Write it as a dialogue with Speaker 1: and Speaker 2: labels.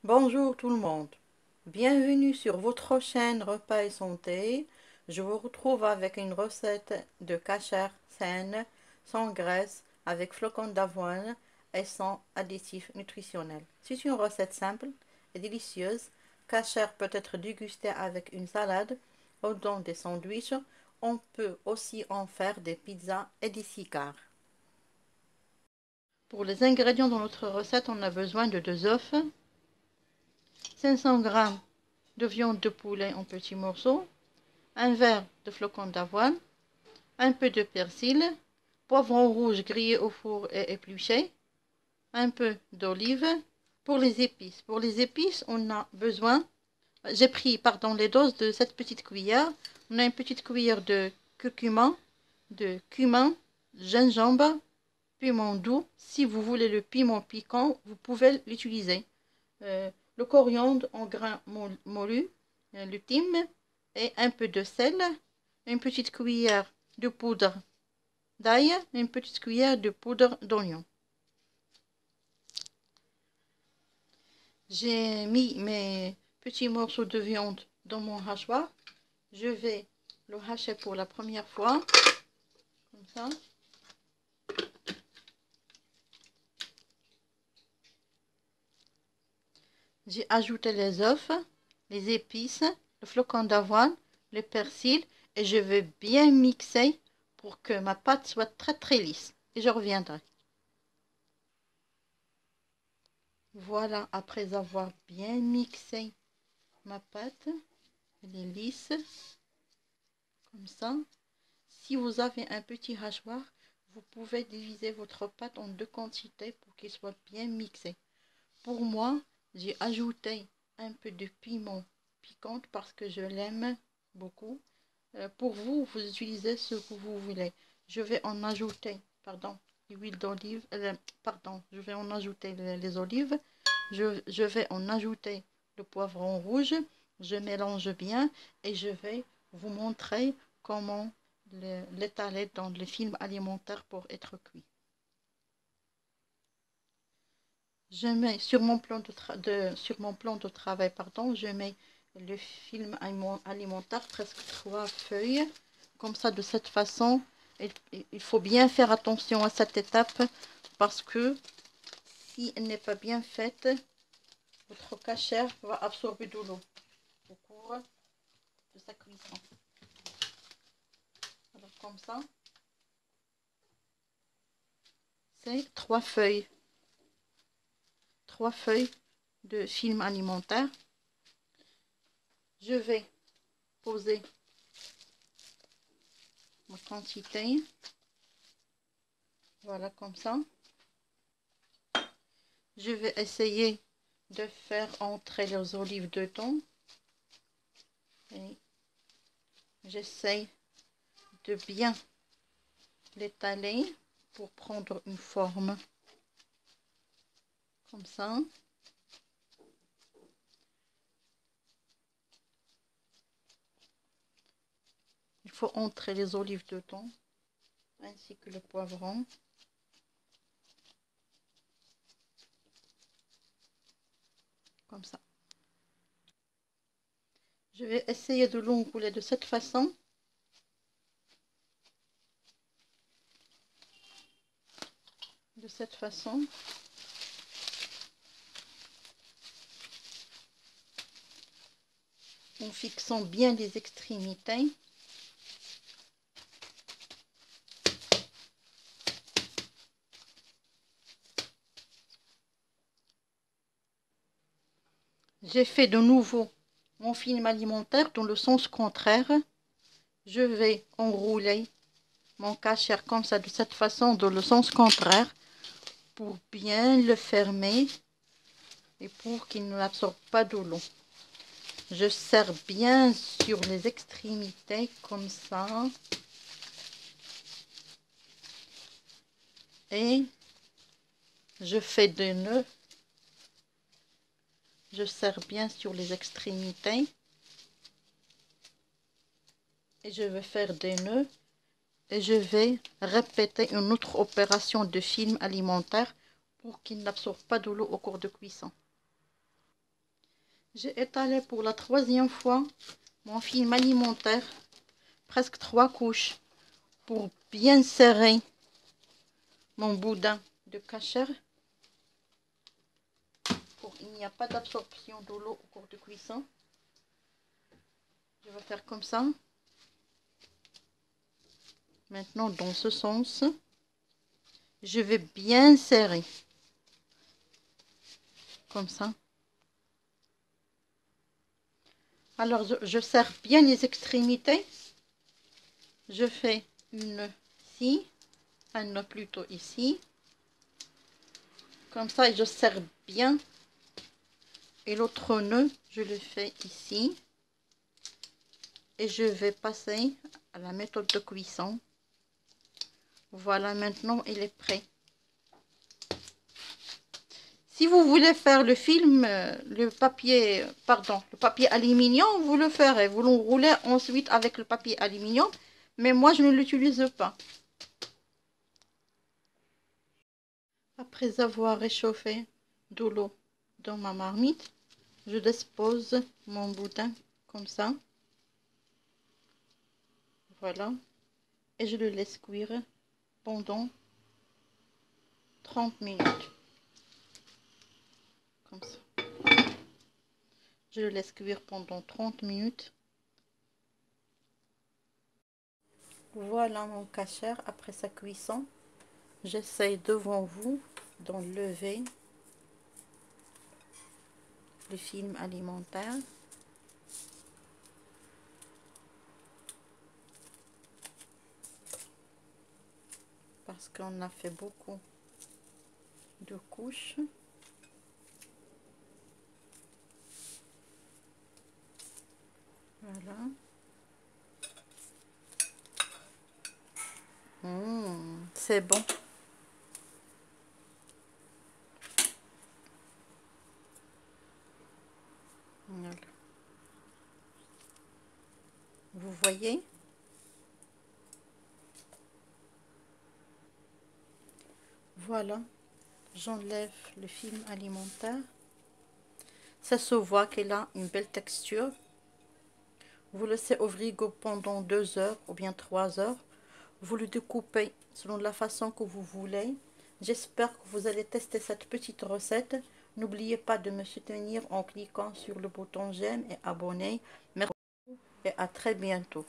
Speaker 1: Bonjour tout le monde, bienvenue sur votre chaîne Repas et Santé. Je vous retrouve avec une recette de kasher saine, sans graisse, avec flocons d'avoine et sans additifs nutritionnels. C'est une recette simple et délicieuse. Kasher peut être dégusté avec une salade ou dans des sandwichs. On peut aussi en faire des pizzas et des cigares. Pour les ingrédients de notre recette, on a besoin de 2 œufs, 500 g de viande de poulet en petits morceaux, un verre de flocons d'avoine, un peu de persil, poivron rouge grillé au four et épluché, un peu d'olive. Pour les épices, on a besoin, j'ai pris les doses de cette petite cuillère. On a une petite cuillère de curcuma, de cumin, gingembre, piment doux. Si vous voulez le piment piquant, vous pouvez l'utiliser. Le coriandre en grains mollus, le thym et un peu de sel, une petite cuillère de poudre d'ail et une petite cuillère de poudre d'oignon. J'ai mis mes petits morceaux de viande dans mon hachoir. Je vais le hacher pour la première fois, comme ça. J'ai ajouté les œufs, les épices, le flocon d'avoine, le persil et je vais bien mixer pour que ma pâte soit très lisse. Et je reviendrai. Voilà, après avoir bien mixé ma pâte, elle est lisse, comme ça. Si vous avez un petit hachoir, vous pouvez diviser votre pâte en 2 quantités pour qu'il soit bien mixé. Pour moi, j'ai ajouté un peu de piment piquant parce que je l'aime beaucoup. Pour vous, vous utilisez ce que vous voulez. Je vais en ajouter, l'huile d'olive, je vais en ajouter les olives. Je vais en ajouter le poivron rouge. Je mélange bien et je vais vous montrer comment l'étaler dans le film alimentaire pour être cuit. Je mets sur mon plan de travail, je mets le film alimentaire, presque 3 feuilles. Comme ça, de cette façon, il faut bien faire attention à cette étape parce que si elle n'est pas bien faite, votre kasher va absorber de l'eau au cours de sa cuisson. Alors comme ça, c'est 3 feuilles. 3 feuilles de film alimentaire. Je vais poser ma quantité. Voilà, comme ça. Je vais essayer de faire entrer les olives dedans. Et j'essaye de bien l'étaler pour prendre une forme. Comme ça. Il faut entrer les olives dedans, ainsi que le poivron. Comme ça. Je vais essayer de l'enrouler de cette façon. De cette façon. En fixant bien les extrémités. J'ai fait de nouveau mon film alimentaire dans le sens contraire. Je vais enrouler mon kasher comme ça, de cette façon, dans le sens contraire, pour bien le fermer et pour qu'il n'absorbe pas de l'eau. Je serre bien sur les extrémités comme ça. Et je fais des nœuds. Je serre bien sur les extrémités. Et je vais faire des nœuds. Et je vais répéter une autre opération de film alimentaire pour qu'il n'absorbe pas de l'eau au cours de cuisson. J'ai étalé pour la 3e fois mon film alimentaire, presque 3 couches, pour bien serrer mon boudin de cachère. Pour qu'il n'y a pas d'absorption de l'eau au cours de cuisson. Je vais faire comme ça. Maintenant, dans ce sens, je vais bien serrer. Comme ça. Alors, je serre bien les extrémités. Je fais une ici, un plutôt ici. Comme ça, et je serre bien. Et l'autre nœud, je le fais ici. Et je vais passer à la méthode de cuisson. Voilà, maintenant, il est prêt. Si vous voulez faire le film, le papier aluminium, vous le ferez. Vous l'enroulez ensuite avec le papier aluminium. Mais moi, je ne l'utilise pas. Après avoir réchauffé de l'eau dans ma marmite, je dispose mon boudin comme ça. Voilà. Et je le laisse cuire pendant 30 minutes. Comme ça. Je le laisse cuire pendant 30 minutes. Voilà mon cachère après sa cuisson. J'essaie devant vous d'enlever le film alimentaire. Parce qu'on a fait beaucoup de couches. Voilà. C'est bon. Voilà. Vous voyez? Voilà. J'enlève le film alimentaire. Ça se voit qu'elle a une belle texture. Vous laissez au frigo pendant 2 heures ou bien 3 heures. Vous le découpez selon la façon que vous voulez. J'espère que vous allez tester cette petite recette. N'oubliez pas de me soutenir en cliquant sur le bouton j'aime et abonner. Merci et à très bientôt.